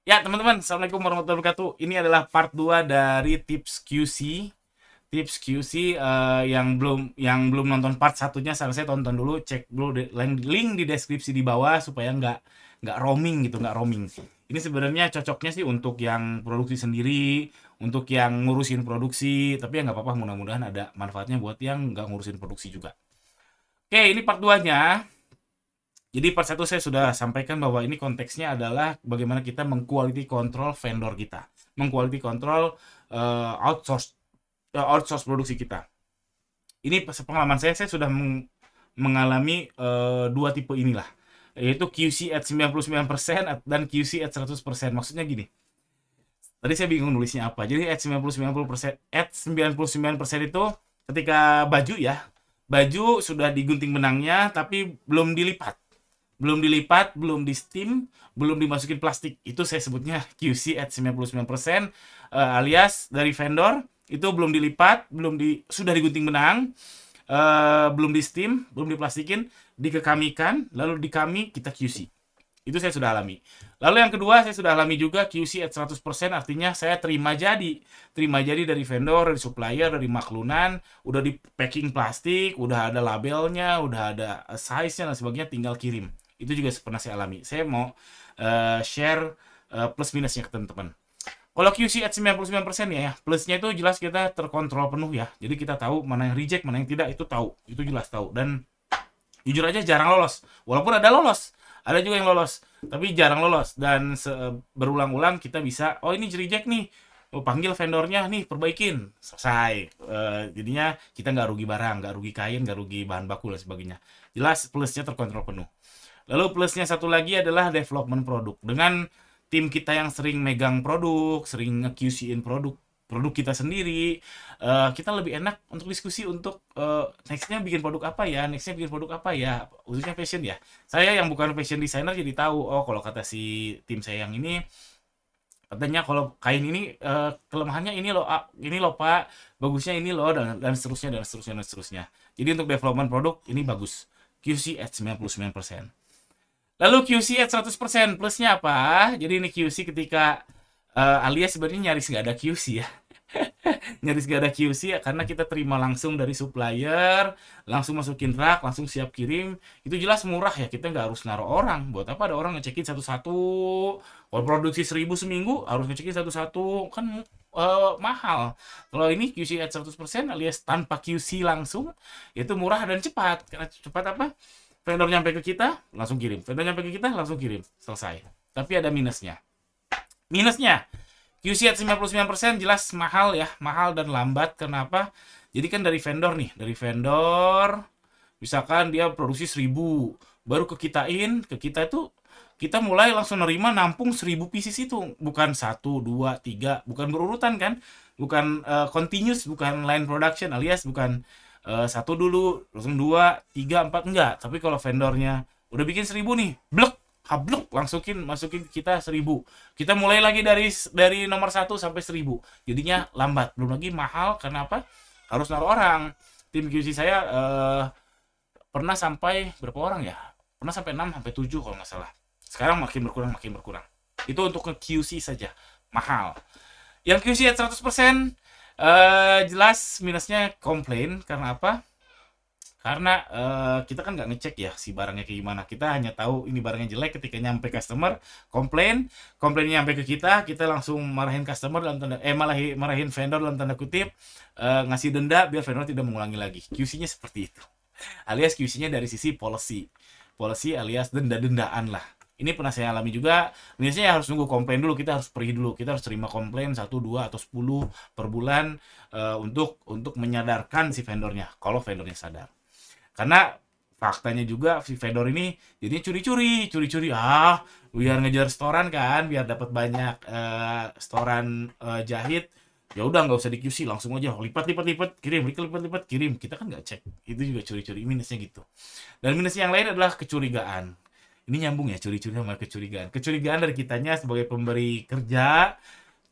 Ya, teman-teman, Assalamualaikum warahmatullahi wabarakatuh. Ini adalah part 2 dari tips QC. Tips QC yang belum nonton part satunya, saran saya tonton dulu, cek dulu link di deskripsi di bawah supaya nggak roaming gitu, nggak roaming. Ini sebenarnya cocoknya sih untuk yang produksi sendiri, untuk yang ngurusin produksi, tapi ya nggak apa-apa, mudah-mudahan ada manfaatnya buat yang nggak ngurusin produksi juga. Oke, ini part 2-nya. Jadi part 1 saya sudah sampaikan bahwa ini konteksnya adalah bagaimana kita meng-quality control vendor kita. Meng-quality control outsource produksi kita. Ini pengalaman saya sudah mengalami dua tipe inilah. Yaitu QC at 99% dan QC at 100%. Maksudnya gini. Tadi saya bingung nulisnya apa. Jadi at 99% itu ketika baju ya. Baju sudah digunting benangnya tapi belum dilipat, belum di steam, belum dimasukin plastik. Itu saya sebutnya QC at 99%, alias dari vendor itu belum dilipat, sudah digunting benang, belum di steam, belum diplastikin, dikekamikan, lalu di kami kita QC. Itu saya sudah alami. Lalu yang kedua saya sudah alami juga QC at 100%, artinya saya terima jadi dari vendor, dari supplier, dari maklunan, udah di packing plastik, udah ada labelnya, udah ada size-nya dan sebagainya, tinggal kirim. Itu juga pernah saya alami. Saya mau share plus minusnya ke teman-teman. Kalau QC at 99% ya, plusnya itu jelas kita terkontrol penuh ya. Jadi kita tahu mana yang reject, mana yang tidak, itu tahu. Itu jelas tahu. Dan jujur aja jarang lolos. Walaupun ada lolos, ada juga yang lolos, tapi jarang lolos. Dan berulang-ulang kita bisa, oh ini reject nih, panggil vendornya nih, perbaikin, selesai. Jadinya kita nggak rugi barang, nggak rugi kain, nggak rugi bahan baku dan sebagainya. Jelas plusnya terkontrol penuh. Lalu plusnya satu lagi adalah development produk. Dengan tim kita yang sering megang produk, sering nge-QC-in produk kita sendiri, kita lebih enak untuk diskusi untuk nextnya bikin produk apa ya, khususnya fashion ya. Saya yang bukan fashion designer jadi tahu, oh kalau kata si tim saya yang ini, katanya kalau kain ini kelemahannya ini loh Pak, bagusnya ini loh, dan seterusnya. Jadi untuk development produk ini bagus. QC at 99%. Lalu QC at 100%, plusnya apa? Jadi ini QC ketika alias sebenarnya nyaris nggak ada QC ya. Nyaris nggak ada QC ya, karena kita terima langsung dari supplier, langsung masukin rak, langsung siap kirim. Itu jelas murah ya, kita nggak harus naruh orang. Buat apa ada orang ngecekin satu-satu? Kalau produksi 1000 seminggu, harus ngecekin satu-satu, kan mahal. Kalau ini QC at 100% alias tanpa QC langsung, itu murah dan cepat. Karena cepat apa? Vendor nyampe ke kita, langsung kirim. Vendor nyampe ke kita, langsung kirim. Selesai. Tapi ada minusnya. QC at 99% jelas mahal ya. Mahal dan lambat. Kenapa? Jadi kan dari vendor nih. Dari vendor, misalkan dia produksi 1000. Baru ke kita itu, kita mulai langsung nerima nampung 1000 pieces itu. Bukan 1, 2, 3. Bukan berurutan kan. Bukan continuous, bukan line production, alias bukan satu dulu, langsung 2, 3, 4, enggak. Tapi kalau vendornya udah bikin 1000 nih, blek, hablek, masukin kita 1000. Kita mulai lagi dari nomor 1 sampai 1000. Jadinya lambat, belum lagi mahal. Karena apa? Harus naruh orang. Tim QC saya pernah sampai berapa orang ya? Pernah sampai 6 sampai 7 kalau nggak salah. Sekarang makin berkurang. Itu untuk QC saja, mahal. Yang QC at 100%, jelas minusnya komplain. Karena apa? Karena kita kan nggak ngecek ya si barangnya kayak gimana. Kita hanya tahu ini barangnya jelek ketika nyampe customer, komplainnya nyampe ke kita langsung marahin customer dalam tanda marahin vendor dalam tanda kutip, ngasih denda biar vendor tidak mengulangi lagi. QC-nya seperti itu. Alias QC-nya dari sisi policy alias denda-dendaan lah. Ini pernah saya alami juga. Biasanya harus nunggu komplain dulu, kita harus pergi dulu, kita harus terima komplain 1, 2, atau 10 per bulan untuk menyadarkan si vendornya, kalau vendornya sadar. Karena faktanya juga si vendor ini jadinya curi-curi biar ngejar setoran kan, biar dapat banyak setoran jahit. Ya udah nggak usah di QC, langsung aja lipat kirim, kita kan nggak cek. Itu juga curi-curi, minusnya gitu. Dan minusnya yang lain adalah kecurigaan. Ini nyambung ya, curi-curi sama kecurigaan dari kitanya sebagai pemberi kerja.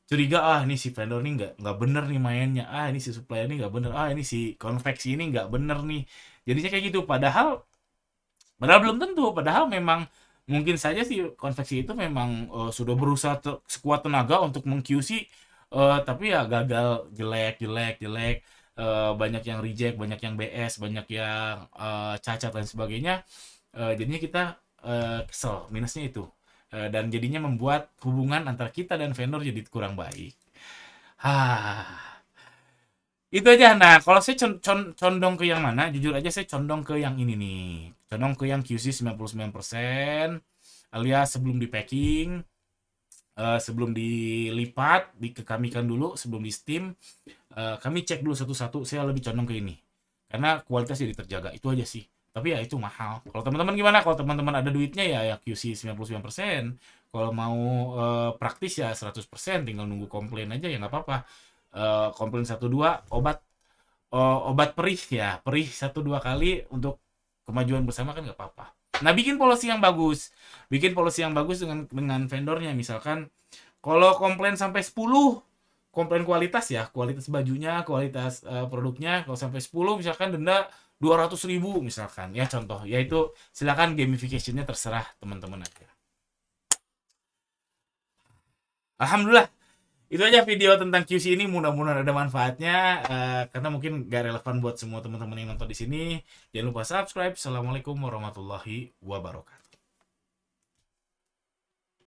Curiga, ini si vendor ini nggak bener nih mainnya, ini si supplier ini nggak bener, ini si konveksi ini nggak bener nih. Jadinya kayak gitu, padahal belum tentu, padahal memang Mungkin saja sih konveksi itu memang sudah berusaha sekuat tenaga untuk meng-QC, tapi ya gagal, jelek, jelek, jelek. Banyak yang reject, banyak yang BS, banyak yang cacat dan sebagainya. Jadinya kita kesel, minusnya itu. Dan jadinya membuat hubungan antara kita dan vendor jadi kurang baik. Itu aja. Nah, kalau saya condong ke yang mana? Jujur aja saya condong ke yang ini nih. Condong ke yang QC 99%, alias sebelum di packing, sebelum dilipat, dikekamikan dulu sebelum di steam. Kami cek dulu satu-satu, saya lebih condong ke ini. Karena kualitas jadi terjaga, itu aja sih. Tapi ya itu mahal. Kalau teman-teman gimana? Kalau teman-teman ada duitnya ya QC 99%. Kalau mau praktis ya 100%, tinggal nunggu komplain aja ya nggak apa-apa. Komplain 1-2, obat perih ya, perih 1-2 kali untuk kemajuan bersama kan nggak apa-apa. Nah, bikin policy yang bagus. Bikin policy yang bagus dengan vendornya. Misalkan kalau komplain sampai 10, komplain kualitas ya, kualitas bajunya, kualitas produknya, kalau sampai 10 misalkan denda 200.000 misalkan. Ya contoh, yaitu silakan gamification-nya terserah teman-teman aja. Alhamdulillah, itu aja video tentang QC ini, mudah-mudahan ada manfaatnya, karena mungkin gak relevan buat semua teman-teman yang nonton di sini. Jangan lupa subscribe. Assalamualaikum warahmatullahi wabarakatuh.